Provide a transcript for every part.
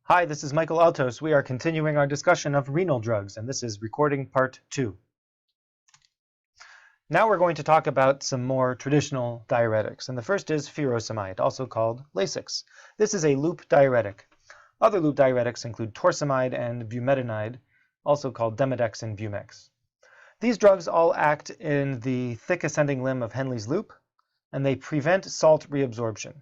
Hi, this is Michael Altos. We are continuing our discussion of renal drugs, and this is recording part 2. Now we're going to talk about some more traditional diuretics, and the first is furosemide, also called Lasix. This is a loop diuretic. Other loop diuretics include torsemide and bumetanide, also called Demodex and Bumex. These drugs all act in the thick ascending limb of Henle's loop, and they prevent salt reabsorption.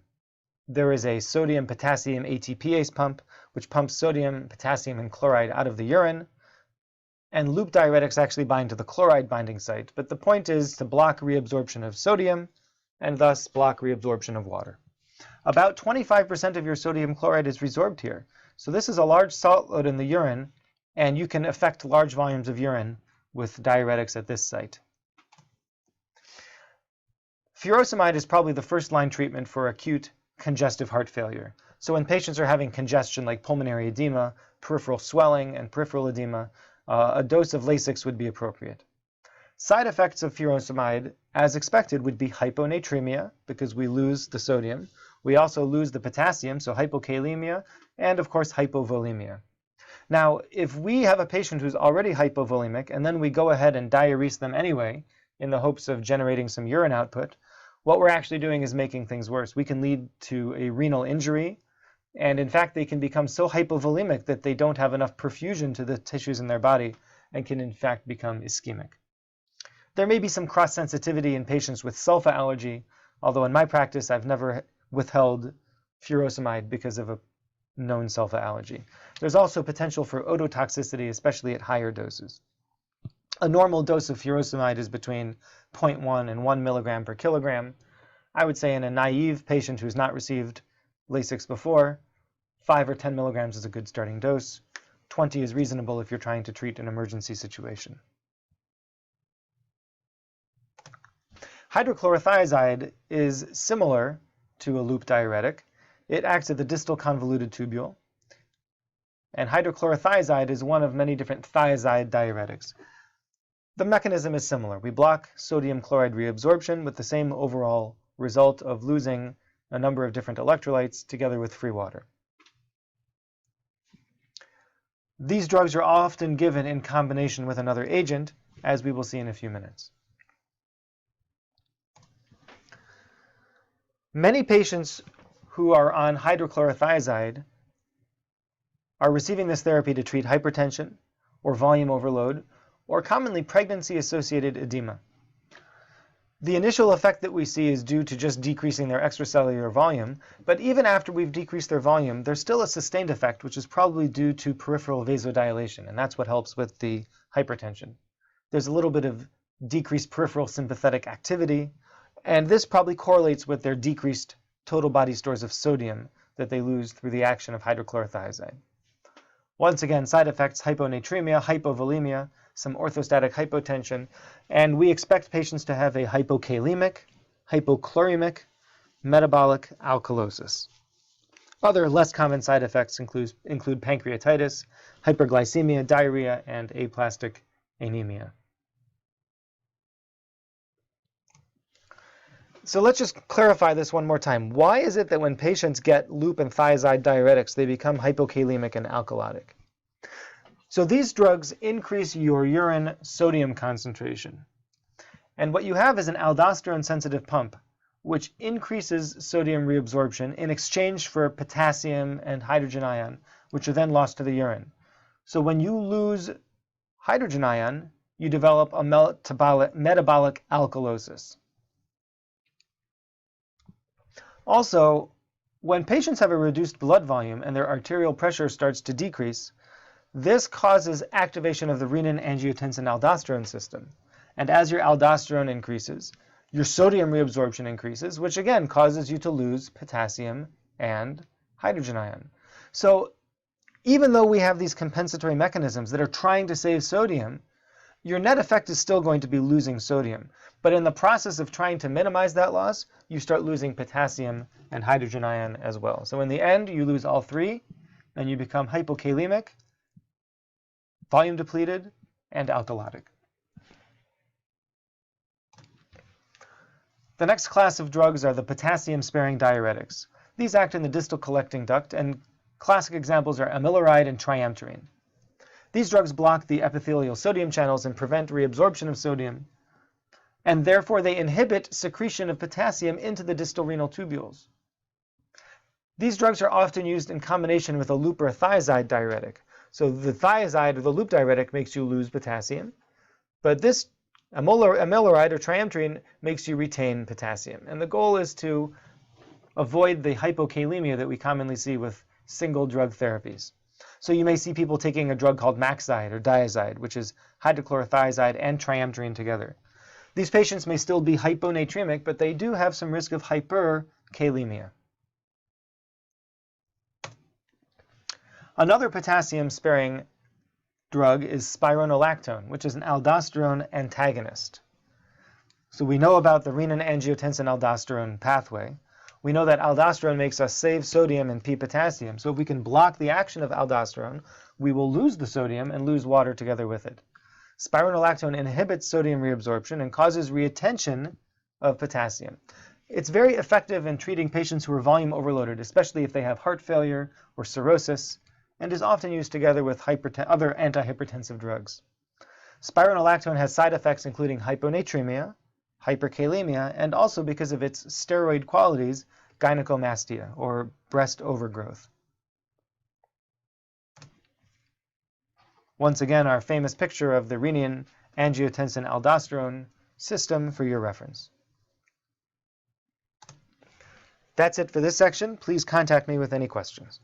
There is a sodium-potassium ATPase pump, which pumps sodium, potassium, and chloride out of the urine. And loop diuretics actually bind to the chloride binding site. But the point is to block reabsorption of sodium and thus block reabsorption of water. About 25% of your sodium chloride is resorbed here. So this is a large salt load in the urine, and you can affect large volumes of urine with diuretics at this site. Furosemide is probably the first-line treatment for acute congestive heart failure. So when patients are having congestion like pulmonary edema, peripheral swelling, and peripheral edema, a dose of Lasix would be appropriate. Side effects of furosemide, as expected, would be hyponatremia, because we lose the sodium. We also lose the potassium, so hypokalemia, and of course hypovolemia. Now, if we have a patient who's already hypovolemic, and then we go ahead and diurese them anyway, in the hopes of generating some urine output, what we're actually doing is making things worse. We can lead to a renal injury, and in fact, they can become so hypovolemic that they don't have enough perfusion to the tissues in their body and can in fact become ischemic. There may be some cross-sensitivity in patients with sulfa allergy, although in my practice, I've never withheld furosemide because of a known sulfa allergy. There's also potential for ototoxicity, especially at higher doses. A normal dose of furosemide is between 0.1 and 1 milligram per kilogram. I would say in a naive patient who's not received Lasix before, 5 or 10 milligrams is a good starting dose. 20 is reasonable if you're trying to treat an emergency situation. Hydrochlorothiazide is similar to a loop diuretic. It acts at the distal convoluted tubule. And hydrochlorothiazide is one of many different thiazide diuretics. The mechanism is similar. We block sodium chloride reabsorption with the same overall result of losing a number of different electrolytes together with free water. These drugs are often given in combination with another agent, as we will see in a few minutes. Many patients who are on hydrochlorothiazide are receiving this therapy to treat hypertension or volume overload, or commonly pregnancy-associated edema. The initial effect that we see is due to just decreasing their extracellular volume, but even after we've decreased their volume, there's still a sustained effect, which is probably due to peripheral vasodilation, and that's what helps with the hypertension. There's a little bit of decreased peripheral sympathetic activity, and this probably correlates with their decreased total body stores of sodium that they lose through the action of hydrochlorothiazide. Once again, side effects: hyponatremia, hypovolemia, some orthostatic hypotension, and we expect patients to have a hypokalemic, hypochloremic, metabolic alkalosis. Other less common side effects include pancreatitis, hyperglycemia, diarrhea, and aplastic anemia. So let's just clarify this one more time. Why is it that when patients get loop and thiazide diuretics, they become hypokalemic and alkalotic? So these drugs increase your urine sodium concentration. And what you have is an aldosterone-sensitive pump, which increases sodium reabsorption in exchange for potassium and hydrogen ion, which are then lost to the urine. So when you lose hydrogen ion, you develop a metabolic alkalosis. Also, when patients have a reduced blood volume and their arterial pressure starts to decrease, this causes activation of the renin-angiotensin-aldosterone system. And as your aldosterone increases, your sodium reabsorption increases, which again causes you to lose potassium and hydrogen ion. So even though we have these compensatory mechanisms that are trying to save sodium, your net effect is still going to be losing sodium. But in the process of trying to minimize that loss, you start losing potassium and hydrogen ion as well. So in the end, you lose all three, and you become hypokalemic, volume depleted, and alkalotic. The next class of drugs are the potassium-sparing diuretics. These act in the distal collecting duct and Classic examples are amiloride and triamterene. These drugs block the epithelial sodium channels and prevent reabsorption of sodium, and therefore they inhibit secretion of potassium into the distal renal tubules. These drugs are often used in combination with a loop or a thiazide diuretic. So the thiazide or the loop diuretic makes you lose potassium, but this amiloride or triamterene makes you retain potassium. And the goal is to avoid the hypokalemia that we commonly see with single drug therapies. So you may see people taking a drug called Maxide or Diazide, which is hydrochlorothiazide and triamterene together. These patients may still be hyponatremic, but they do have some risk of hyperkalemia. Another potassium-sparing drug is spironolactone, which is an aldosterone antagonist. So we know about the renin-angiotensin-aldosterone pathway. We know that aldosterone makes us save sodium and pee potassium. So if we can block the action of aldosterone, we will lose the sodium and lose water together with it. Spironolactone inhibits sodium reabsorption and causes reattention of potassium. It's very effective in treating patients who are volume overloaded, especially if they have heart failure or cirrhosis, and is often used together with other antihypertensive drugs. Spironolactone has side effects including hyponatremia, hyperkalemia, and also, because of its steroid qualities, gynecomastia, or breast overgrowth. Once again, our famous picture of the renin-angiotensin-aldosterone system for your reference. That's it for this section. Please contact me with any questions.